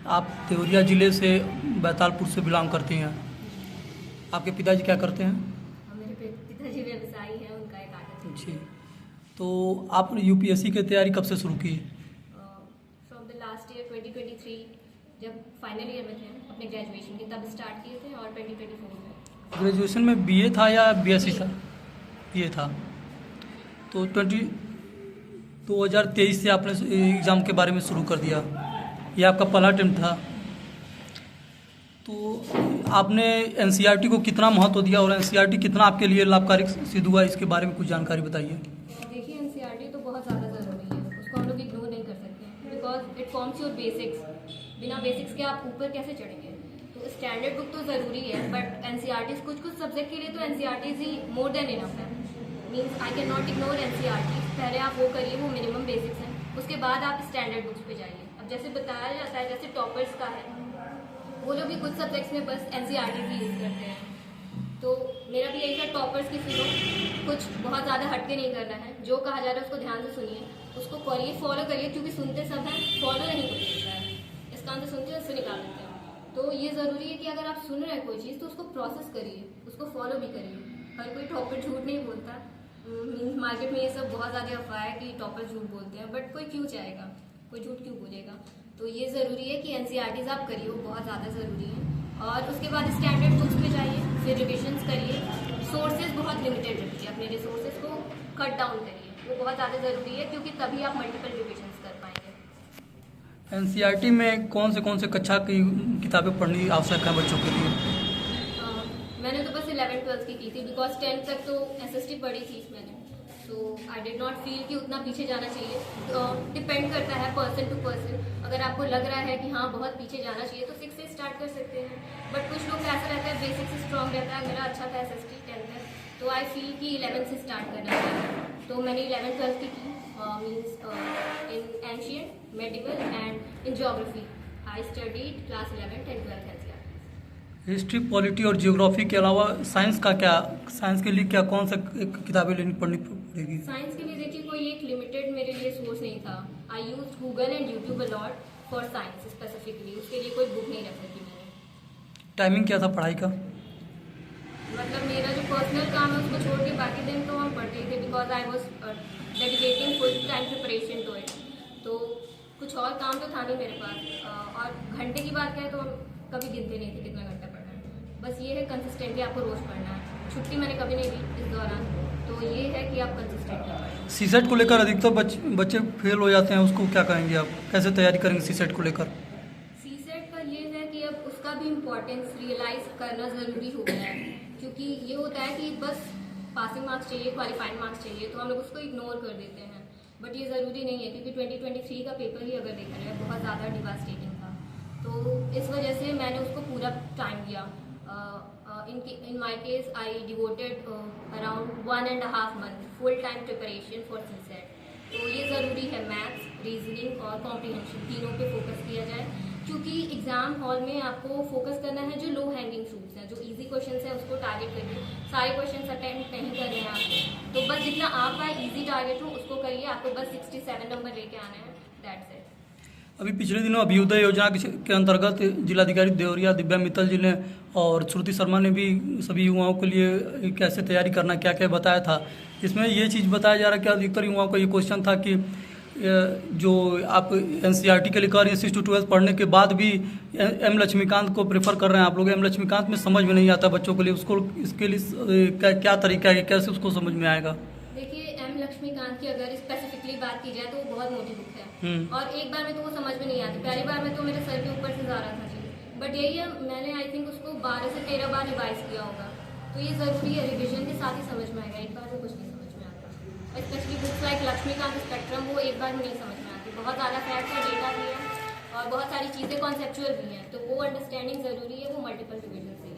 आप देवरिया ज़िले से बैतालपुर से बिलोंग करती हैं। आपके पिताजी क्या करते हैं? मेरे पिताजी व्यवसायी हैं, उनका एक आटा जी। तो आपने यूपीएससी की तैयारी कब से शुरू की? फ्रॉम द लास्ट ईयर 2023, जब फाइनल ईयर में थे अपने ग्रेजुएशन के, तब स्टार्ट किए थे। और 2024 में ग्रेजुएशन में बीए था या बीएससी था? बीए था। तो 2023 से आपने एग्ज़ाम के बारे में शुरू कर दिया, ये आपका पहला अटेम्प्ट था। तो आपने एनसीईआरटी को कितना महत्व दिया और एनसीईआरटी कितना आपके लिए लाभकारी सिद्ध हुआ, इसके बारे में कुछ जानकारी बताइए। देखिए, एनसीईआरटी तो बहुत ज़्यादा ज़रूरी है, उसको हम लोग इग्नोर नहीं कर सकते, because it forms your basics. बिना बेसिक्स के आप ऊपर कैसे चढ़ेंगे? तो स्टैंडर्ड बुक तो ज़रूरी है, बट एनसीईआरटी कुछ सब्जेक्ट के लिए तो एनसीईआरटी ही मोर देन इनफ है। Means I can not ignore NCERT. पहले आप वो करिए, वो मिनिमम बेसिक्स हैं, उसके बाद आप स्टैंडर्ड बुक्स पे जाइए। अब जैसे बताया जाता है, जैसे टॉपर्स का है, वो लोग भी कुछ सब्जेक्ट्स में बस एनसीईआरटी ही यूज़ करते हैं। तो मेरा भी यही था, टॉपर्स की सुनो, कुछ बहुत ज़्यादा हटके नहीं करना है। जो कहा जा रहा है उसको ध्यान से सुनिए, उसको करिए, फॉलो करिए, क्योंकि सुनते सब हैं, फॉलो नहीं कोई करता है। इस काम से सुनते हैं, उससे निकाल देते हैं। तो ये ज़रूरी है कि अगर आप सुन रहे हैं कोई चीज़, तो उसको प्रोसेस करिए, उसको फॉलो भी करिए। हर कोई टॉपर झूठ नहीं बोलता। मार्केट में ये सब बहुत ज़्यादा अफवाह है कि टॉपर झूठ बोलते हैं, बट कोई क्यों चाहेगा, कोई झूठ क्यों बोलेगा? तो ये ज़रूरी है कि एनसीईआरटीज़ आप करिए, वो बहुत ज़्यादा ज़रूरी है। और उसके बाद स्टैंडर्ड बुक्स पे जाइए, फिर रिविजन्स करिए। सोर्सेज बहुत लिमिटेड रखिए, अपने रिसोर्सेज को कट डाउन करिए, वो बहुत ज़्यादा ज़रूरी है, क्योंकि तभी आप मल्टीपल रिविजन्स कर पाएंगे। एनसीईआरटी में कौन से कक्षा की किताबें पढ़नी आवश्यक है बच्चों के लिए? मैंने तो बस 11th-12th की थी, बिकॉज 10th तक तो एसएसटी पढ़ी थी मैंने। तो आई डिड नॉट फील कि उतना पीछे जाना चाहिए। डिपेंड करता है पर्सन टू पर्सन। अगर आपको लग रहा है कि हाँ बहुत पीछे जाना चाहिए, तो 6 से स्टार्ट कर सकते हैं। बट कुछ लोग ऐसा रहता है, बेसिक से स्ट्रॉन्ग रहता है। मेरा अच्छा था एसएसटी 10th तक, तो आई फील कि 11th से स्टार्ट करना चाहिए। तो मैंने 11th-12th की means in ancient, medieval and in geography. I studied class 11th and 12th NCERT. History, polity और जियोग्राफी के अलावा साइंस के लिए क्या कौन सा किताबें पढ़नी पड़ेगी? साइंस के लिए देखिए, कोई एक लिमिटेड मेरे लिए सोर्स नहीं था। I use Google and YouTube a lot for science specifically. उसके लिए कोई बुक नहीं रख सकी मैंने। टाइमिंग क्या था पढ़ाई का? मतलब मेरा जो पर्सनल काम है उसको छोड़ के बाकी दिन तो हम पढ़ते ही थे, because I was dedicating full time preparation to it. तो कुछ और काम तो था नहीं मेरे पास। और घंटे की बात करें तो हम कभी गिनते नहीं थे कितना घंटा पढ़ना है। बस ये है कंसिस्टेंटली आपको रोज़ पढ़ना है। छुट्टी मैंने कभी नहीं ली इस दौरान। तो ये है कि आप कंसिस्टेंटली पढ़ें। सीसेट को लेकर अधिकतर बच्चे फेल हो जाते हैं, उसको क्या कहेंगे आप? कैसे तैयारी करेंगे सीसेट को लेकर? सीसेट का ये है कि अब उसका भी इम्पोर्टेंस रियलाइज करना ज़रूरी हो गया है, क्योंकि ये होता है कि बस पासिंग मार्क्स चाहिए, क्वालिफाइंग मार्क्स चाहिए, तो हम लोग उसको इग्नोर कर देते हैं। बट ये ज़रूरी नहीं है, क्योंकि 2023 का पेपर ही अगर देखा जाए बहुत ज़्यादा डिवास्टेटिंग था। तो इस वजह से मैंने उसको पूरा टाइम दिया। In my case I devoted around 1.5 month full time preparation for CSAT. तो ये ज़रूरी है, मैथ्स, रीजनिंग और कॉम्प्रीहेंशन तीनों पे फोकस किया जाए, क्योंकि एग्जाम हॉल में आपको फोकस करना है जो लो हैंगिंग फ्रूट्स हैं, जो इजी क्वेश्चंस हैं उसको टारगेट करिए। सारे क्वेश्चंस अटेम्प्ट नहीं कर रहे हैं आपको, तो बस जितना आप पाए इजी टारगेट हो उसको करिए। आपको बस 67 नंबर लेके आने हैं, दैट्स इट। अभी पिछले दिनों अभ्युदय योजना के अंतर्गत जिलाधिकारी देवरिया दिव्या मित्तल जी ने और श्रुति शर्मा ने भी सभी युवाओं के लिए कैसे तैयारी करना क्या क्या बताया था। इसमें ये चीज़ बताया जा रहा है कि अधिकतर युवाओं का ये क्वेश्चन था कि जो आप एनसीईआरटी के लिए कर रहे हैं 6 to 12 पढ़ने के बाद भी एम लक्ष्मीकांत को प्रेफर कर रहे हैं आप लोग। एम लक्ष्मीकांत में समझ में नहीं आता बच्चों के लिए, उसको इसके लिए क्या तरीका है, कैसे उसको समझ में आएगा? देखिए, एम लक्ष्मीकांत की अगर स्पेसिफिकली बात की जाए तो वो बहुत मोटी बुक है, और एक बार में तो वो समझ में नहीं आती। पहली बार में तो मेरे सर के ऊपर से जा रहा था चीज़, बट यही है, मैंने आई थिंक उसको 12 से 13 बार रिवाइज किया होगा। तो ये ज़रूरी है, रिविजन के साथ ही समझ में आएगा, एक बार में कुछ नहीं समझ में आता। और specially books like Laxmikant spectrum, वो एक बार में नहीं समझ में आती। बहुत ज़्यादा फैक्ट और डेटा भी है, और बहुत सारी चीज़ें कॉन्सेप्चुअल भी हैं, तो वो अंडरस्टैंडिंग ज़रूरी है, वो मल्टीपल रिविजन से